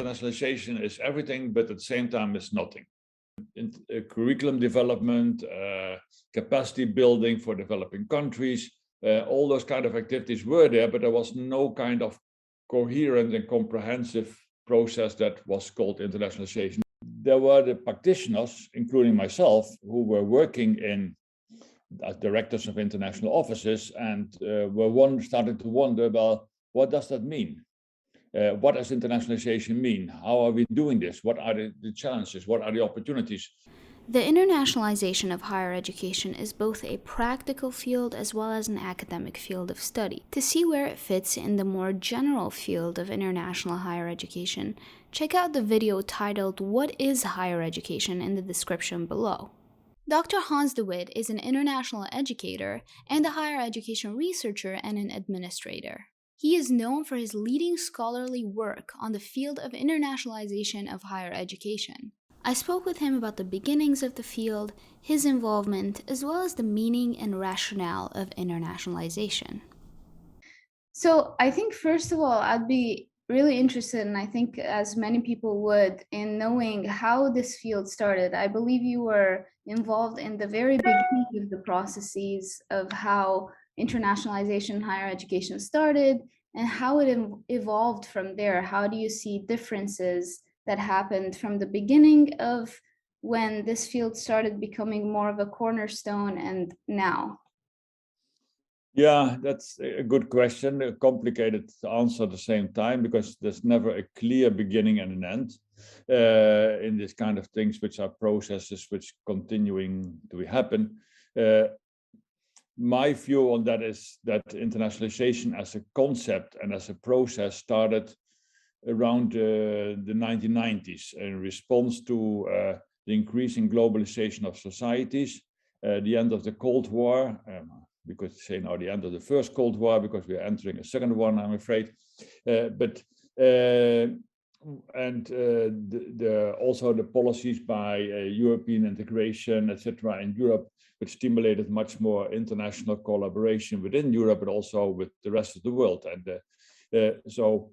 internationalization is everything, but at the same time it's nothing. Curriculum development, capacity building for developing countries, all those kind of activities were there, but there was no kind of coherent and comprehensive process that was called internationalization. There were the practitioners, including myself, who were working as directors of international offices and were starting to wonder, well, what does that mean? What does internationalization mean? How are we doing this? What are the challenges? What are the opportunities? The internationalization of higher education is both a practical field as well as an academic field of study. To see where it fits in the more general field of international higher education, check out the video titled "What is Higher Education?" in the description below. Dr. Hans de Wit is an international educator and a higher education researcher and an administrator. He is known for his leading scholarly work on the field of internationalization of higher education. I spoke with him about the beginnings of the field, his involvement, as well as the meaning and rationale of internationalization. So I think, first of all, I'd be really interested, and I think as many people would, in knowing how this field started. I believe you were involved in the very beginning of the processes of how internationalization in higher education started and how it evolved from there. How do you see differences that happened from the beginning of when this field started becoming more of a cornerstone and now? Yeah, that's a good question, a complicated to answer at the same time, because there's never a clear beginning and an end in this kind of things, which are processes which continuing to happen. My view on that is that internationalization as a concept and as a process started around the 1990s in response to the increasing globalization of societies, the end of the Cold War. We could say now the end of the first Cold War, because we are entering a second one, I'm afraid. Also the policies by European integration, etc., in Europe, which stimulated much more international collaboration within Europe, but also with the rest of the world. And so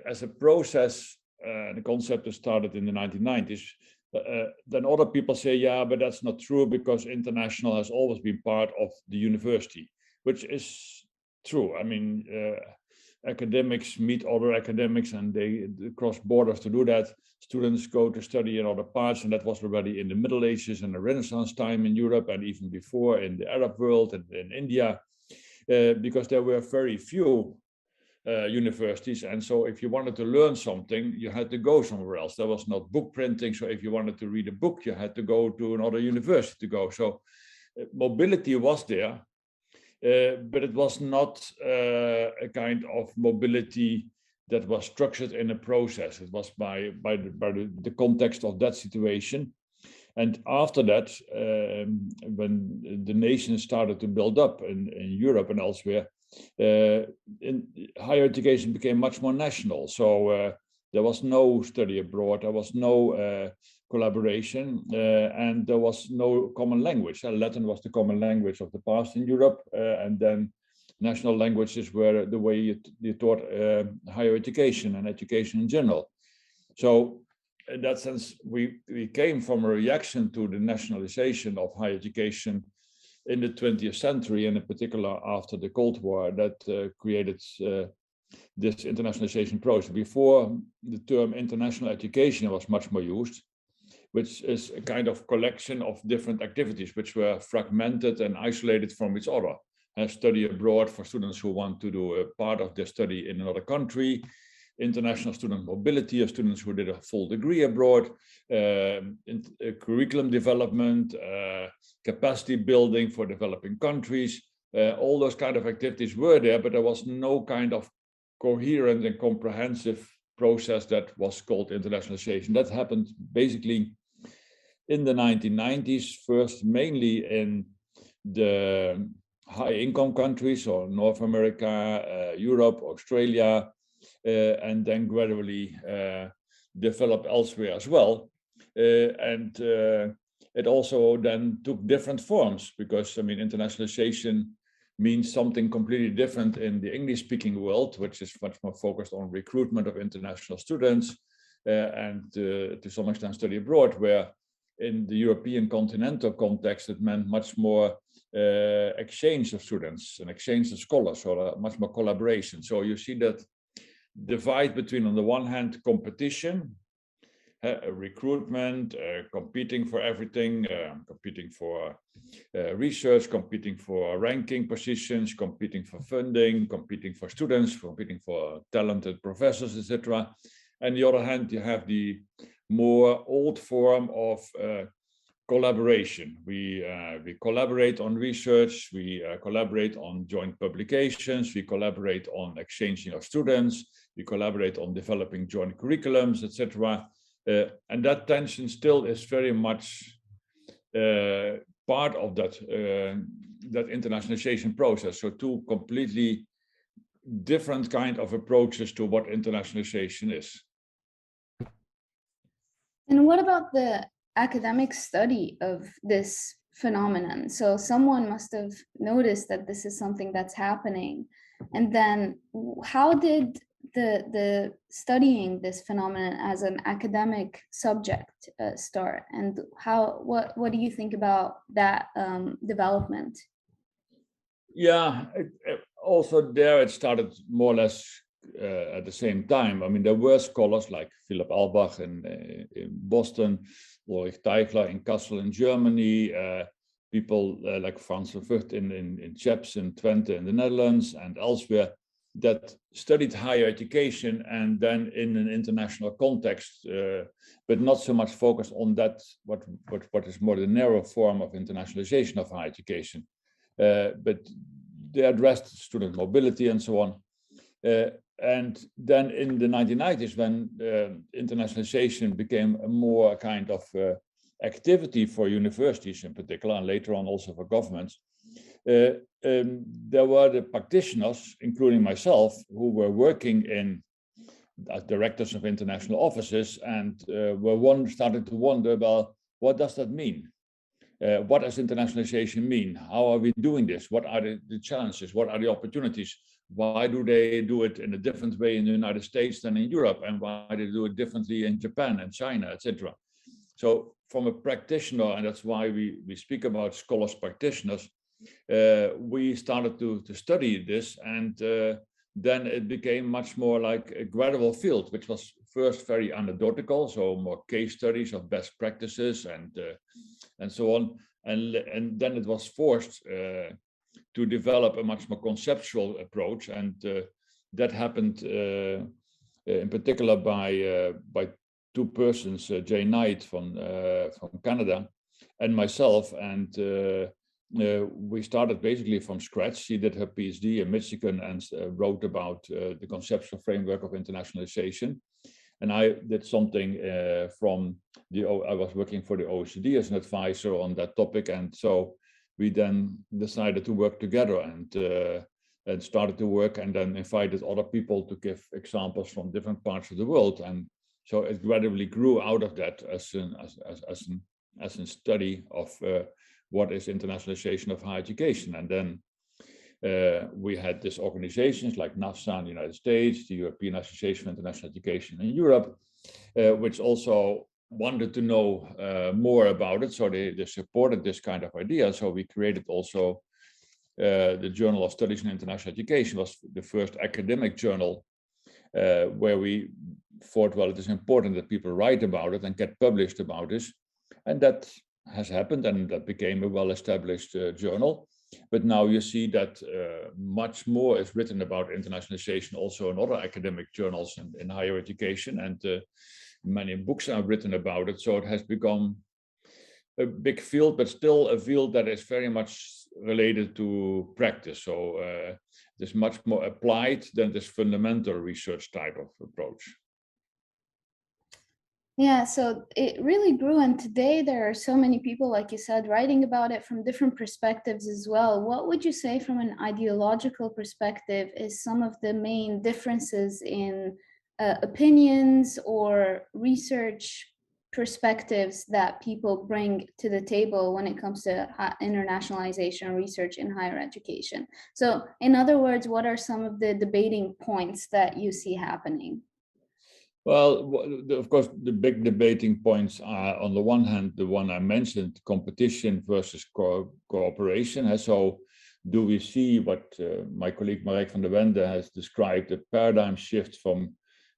as a process, the concept started in the 1990s. Then other people say, yeah, but that's not true, because international has always been part of the university, which is true. I mean, academics meet other academics and they cross borders to do that. Students go to study in other parts, and that was already in the Middle Ages and the Renaissance time in Europe, and even before in the Arab world and in India, because there were very few universities, and so if you wanted to learn something, you had to go somewhere else. There was not book printing, so if you wanted to read a book, you had to go to another university to go. So mobility was there, but it was not a kind of mobility that was structured in a process. It was by the context of that situation. And after that, when the nation started to build up in Europe and elsewhere, higher education became much more national. So there was no study abroad, there was no collaboration, and there was no common language. Latin was the common language of the past in Europe, and then national languages were the way you taught higher education and education in general. So in that sense, we came from a reaction to the nationalization of higher education in the 20th century, and in particular after the Cold War, that created this internationalization process. Before, the term international education was much more used, which is a kind of collection of different activities which were fragmented and isolated from each other. Study abroad for students who want to do a part of their study in another country, international student mobility of students who did a full degree abroad, curriculum development, capacity building for developing countries. All those kind of activities were there, but there was no kind of coherent and comprehensive process that was called internationalization. That happened basically in the 1990s, first mainly in the high-income countries, or North America, Europe, Australia, and then gradually developed elsewhere as well. It also then took different forms, because, I mean, internationalization means something completely different in the English-speaking world, which is much more focused on recruitment of international students, and to some extent study abroad, where in the European continental context, it meant much more exchange of students and exchange of scholars, or much more collaboration. So you see that divide between, on the one hand, competition, recruitment, competing for everything, competing for research, competing for ranking positions, competing for funding, competing for students, competing for talented professors, etc. And on the other hand, you have the more old form of collaboration. We collaborate on research, we collaborate on joint publications, we collaborate on exchanging of students, we collaborate on developing joint curriculums, etc. And that tension still is very much part of that internationalization process. So two completely different kind of approaches to what internationalization is. And what about the academic study of this phenomenon? So someone must have noticed that this is something that's happening. And then how did the studying this phenomenon as an academic subject start? And what do you think about that development? Yeah, also there it started more or less at the same time. I mean, there were scholars like Philip Albach in Boston, Ulrich Teichler in Kassel in Germany, people like Frans van Vught in Chaps in Twente in the Netherlands and elsewhere, that studied higher education and then in an international context, but not so much focused on that, what is more the narrow form of internationalization of higher education. But they addressed student mobility and so on. And then in the 1990s, when internationalization became a more kind of activity for universities in particular, and later on also for governments, there were the practitioners, including myself, who were working as directors of international offices and started to wonder, well, what does that mean? What does internationalization mean? How are we doing this? What are the challenges? What are the opportunities? Why do they do it in a different way in the United States than in Europe? And why do they do it differently in Japan and China, etc.? So from a practitioner, and that's why we speak about scholars practitioners, we started to study this, and then it became much more like a gradual field, which was first very anecdotal, so more case studies of best practices and so on, and then it was forced to develop a much more conceptual approach, and that happened in particular by two persons, Jay Knight from Canada and myself, and we started basically from scratch. She did her PhD in Michigan and wrote about the conceptual framework of internationalization. And I did something I was working for the OECD as an advisor on that topic. And so we then decided to work together and started to work, and then invited other people to give examples from different parts of the world. And so it gradually grew out of that as a study of what is internationalization of higher education. And then we had these organizations like NAFSA in the United States, the European Association of International Education in Europe, which also wanted to know more about it. So they supported this kind of idea. So we created also the Journal of Studies in International Education, was the first academic journal where we thought, well, it is important that people write about it and get published about this. And that has happened, and that became a well-established journal. But now you see that much more is written about internationalization also in other academic journals in higher education, and many books are written about it. So it has become a big field, but still a field that is very much related to practice. So it is much more applied than this fundamental research type of approach. Yeah, so it really grew, and today there are so many people, like you said, writing about it from different perspectives as well. What would you say from an ideological perspective is some of the main differences in opinions or research perspectives that people bring to the table when it comes to internationalization research in higher education? So in other words, what are some of the debating points that you see happening? Well, of course, the big debating points are, on the one hand, the one I mentioned, competition versus cooperation. And so do we see what my colleague Marek van der Wende has described, a paradigm shift from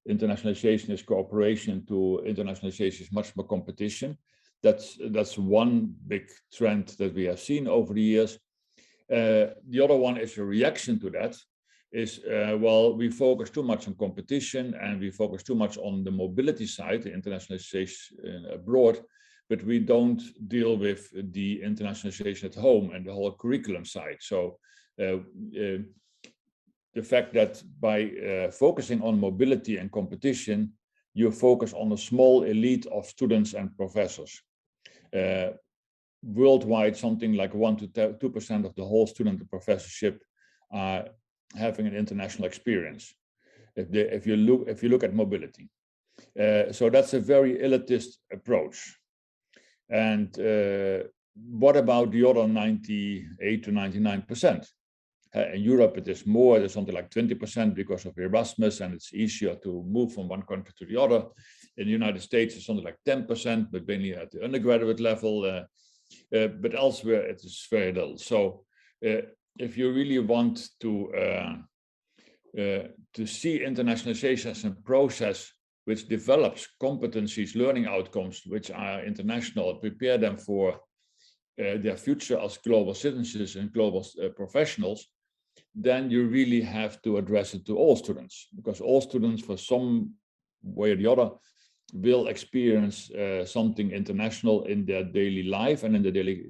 internationalization is cooperation to internationalization is much more competition? That's one big trend that we have seen over the years. The other one is a reaction to that, is, well, we focus too much on competition and we focus too much on the mobility side, the internationalization abroad, but we don't deal with the internationalization at home and the whole curriculum side. So the fact that by focusing on mobility and competition, you focus on a small elite of students and professors. Worldwide, something like 1 to 2% of the whole student and professorship are having an international experience. If you look at mobility, so that's a very elitist approach. And what about the other 98 to 99%? In Europe, it is more. There's something like 20% because of Erasmus, and it's easier to move from one country to the other. In the United States, it's something like 10%, but mainly at the undergraduate level. But elsewhere, it is very little. So if you really want to see internationalization as a process which develops competencies, learning outcomes, which are international, prepare them for their future as global citizens and global professionals, then you really have to address it to all students, because all students, for some way or the other, will experience something international in their daily life and in their daily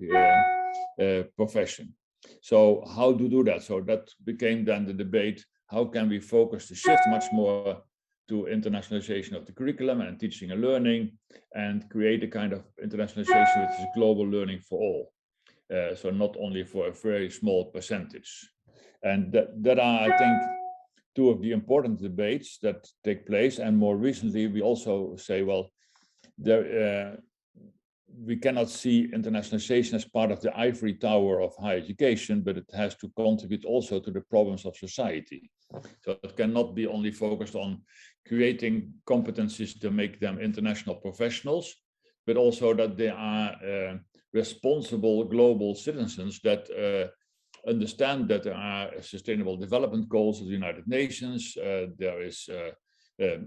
profession. So how to do that? So that became then the debate, how can we focus the shift much more to internationalization of the curriculum and teaching and learning, and create a kind of internationalization which is global learning for all. So not only for a very small percentage. And that are, I think, two of the important debates that take place. And more recently, we also say, well, we cannot see internationalization as part of the ivory tower of higher education, but it has to contribute also to the problems of society. So it cannot be only focused on creating competencies to make them international professionals, but also that they are responsible global citizens that understand that there are sustainable development goals of the United Nations. There is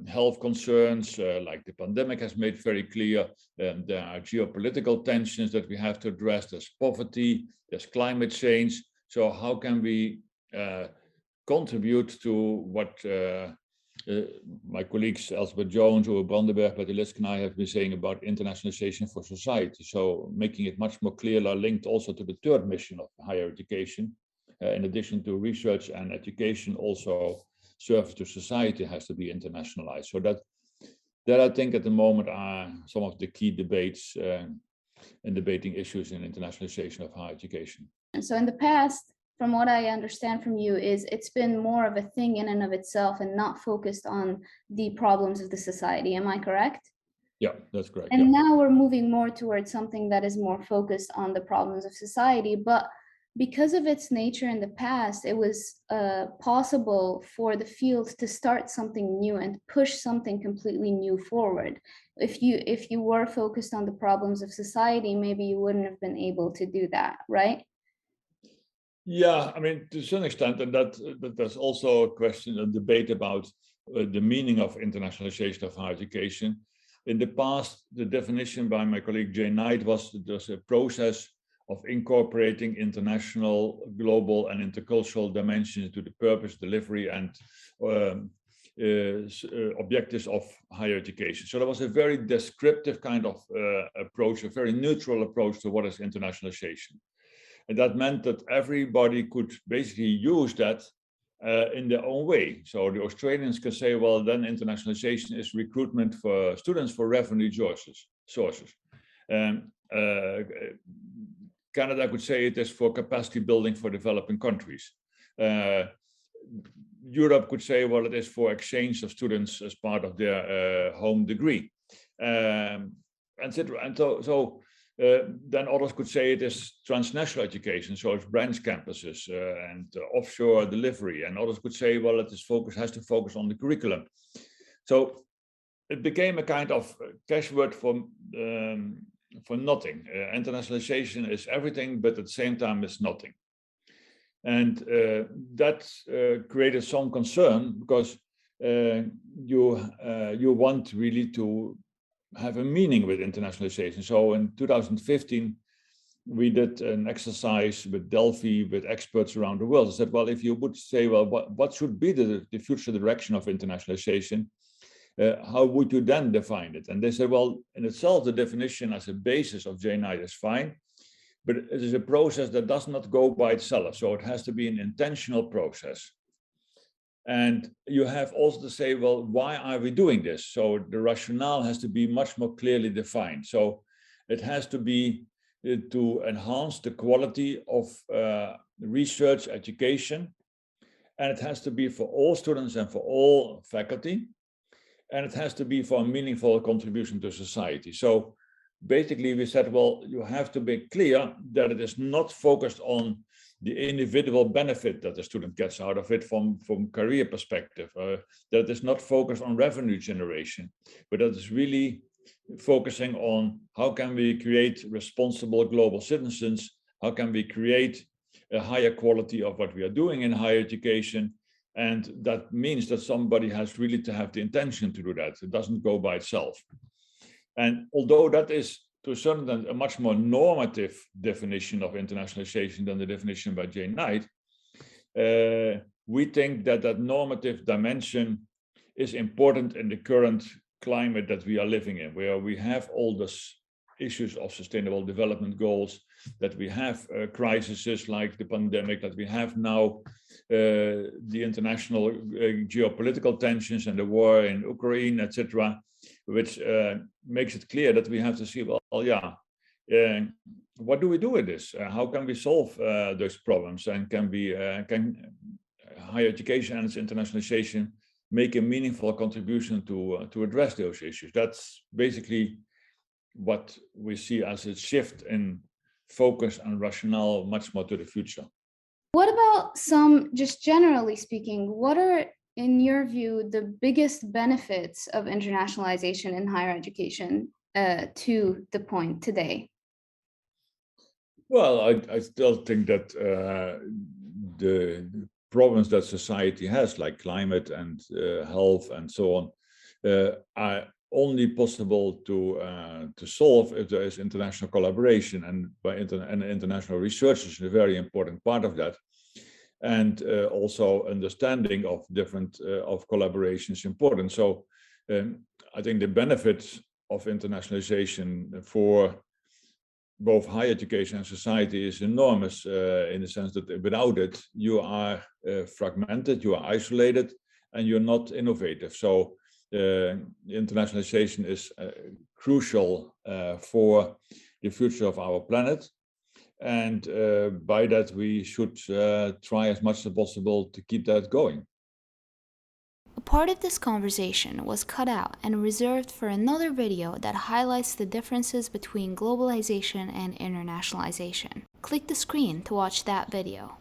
health concerns, like the pandemic has made very clear. There are geopolitical tensions that we have to address. There's poverty, there's climate change. So how can we contribute to what my colleagues Elspeth Jones, Uwe Brandenberg, Betty Lisk and I have been saying about internationalization for society. So making it much more clearly linked also to the third mission of higher education. In addition to research and education, also service to society has to be internationalized. So that I think at the moment are some of the key debates and debating issues in internationalization of higher education. So in the past, from what I understand from you, is it's been more of a thing in and of itself and not focused on the problems of the society. Am I correct? Yeah, that's correct. And now we're moving more towards something that is more focused on the problems of society. But because of its nature in the past, it was possible for the field to start something new and push something completely new forward. If you were focused on the problems of society, maybe you wouldn't have been able to do that, right? Yeah, I mean, to some extent, and that there's also a question, a debate about the meaning of internationalization of higher education. In the past, the definition by my colleague Jane Knight was there's a process of incorporating international, global, and intercultural dimensions to the purpose, delivery, and objectives of higher education. So there was a very descriptive kind of approach, a very neutral approach to what is internationalization. And that meant that everybody could basically use that in their own way. So the Australians could say, well, then internationalization is recruitment for students for revenue sources. Canada could say it is for capacity building for developing countries. Europe could say, well, it is for exchange of students as part of their home degree, etc. And so then others could say it is transnational education, so it's branch campuses and offshore delivery. And others could say, well, it is has to focus on the curriculum. So it became a kind of catchword for nothing. Internationalization is everything, but at the same time it's nothing. And that created some concern, because you want really to have a meaning with internationalization. So in 2015, we did an exercise with Delphi, with experts around the world. I said, well, if you would say, well, what should be the future direction of internationalization? How would you then define it? And they said, well, in itself, the definition as a basis of CHEI is fine, but it is a process that does not go by itself. So it has to be an intentional process. And you have also to say, well, why are we doing this? So the rationale has to be much more clearly defined. So it has to be to enhance the quality of research education. And it has to be for all students and for all faculty. And it has to be for a meaningful contribution to society. So basically we said, well, you have to be clear that it is not focused on the individual benefit that the student gets out of it from career perspective, that is not focused on revenue generation, but that is really focusing on how can we create responsible global citizens, how can we create a higher quality of what we are doing in higher education. And that means that somebody has really to have the intention to do that. It doesn't go by itself. And although that is to a certain extent a much more normative definition of internationalization than the definition by Jane Knight, we think that that normative dimension is important in the current climate that we are living in, where we have all these issues of sustainable development goals, that we have crises like the pandemic, that we have now the international geopolitical tensions and the war in Ukraine, etc., which makes it clear that we have to see, well, yeah, what do we do with this? How can we solve those problems? And can higher education and its internationalization make a meaningful contribution to address those issues? That's basically what we see as a shift in focus and rationale much more to the future. What about just generally speaking, what are, in your view, the biggest benefits of internationalization in higher education to the point today? Well, I still think that the problems that society has, like climate and health and so on, are only possible to solve if there is international collaboration, and international research is a very important part of that. And also understanding of different of collaboration is important. So I think the benefits of internationalization for both higher education and society is enormous, in the sense that without it, you are fragmented, you are isolated, and you're not innovative. So internationalization is crucial for the future of our planet. And by that, we should try as much as possible to keep that going. A part of this conversation was cut out and reserved for another video that highlights the differences between globalization and internationalization. Click the screen to watch that video.